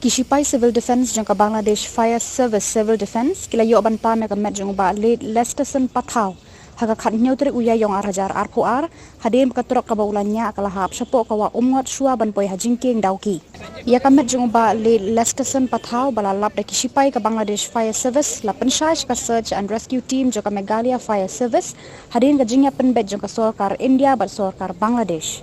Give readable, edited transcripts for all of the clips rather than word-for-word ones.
Kishipai Civil Defence jangka Bangladesh Fire Service Civil Defence kila yo banta mega met jang ba Lesterson Pathaw haga khat nyutri uya yong arajar arpoar hadim katrok ka baulannya akala hap sapo kawa umngot shua ban poi hajingking dauki ya kamet jang ba Lesterson Pathaw bala lap de Kishipai ka Bangladesh Fire Service la Pynphai ka search and rescue team jangka Meghalaya Fire Service hadin ka jingya penbet jangka sorkar India bat sorkar Bangladesh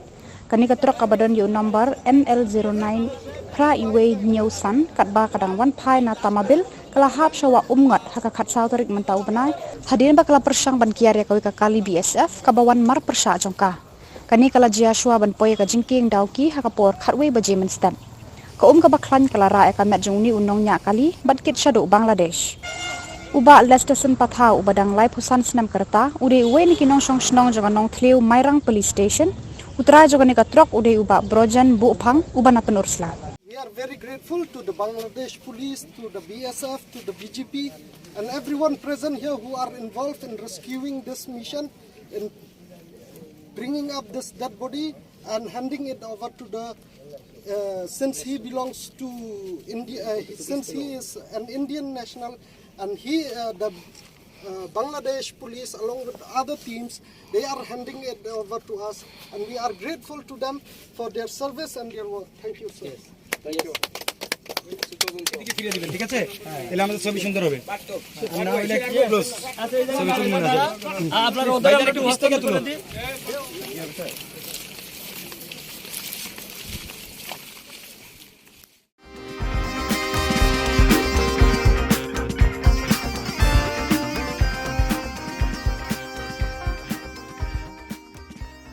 kani katrok ka badon yo number ML09 Pra iwe nyausan katba kadang wan pai na tamabil kala hap shawa umngat haka khat sauterik mentau benai hadin ba kala persang ban kiar ya kawi ka kali BSF kabawan mar persa jongka kani kala jia shwa ban poy ka jingking dauki haka por khatwe baje menstan ka ka baklan kala ra ka met jongni unong nya kali bat kit shado Bangladesh uba Lesterson Pathaw ubadang lai pusan snam kerta ude uwe ni kinong shong snong jonga nong thleu mairang police station utra jogani ka trok ude uba brojan bu phang uba na penursla. We are very grateful to the Bangladesh police, to the BSF, to the BGP, and everyone present here who are involved in rescuing this mission, in bringing up this dead body and handing it over to the, since he belongs to India, since he is an Indian national, and the Bangladesh police along with other teams, they are handing it over to us, and we are grateful to them for their service and their work. Thank you, sir. Yes. Thank you. এদিকে ফিরে দিবেন ঠিক আছে তাহলে আমাদের ছবি সুন্দর হবে আমরা হইলে কি ক্লোজ ছবি তুলবেন আপনারা ওদের একটু হস্ত করে তুলুন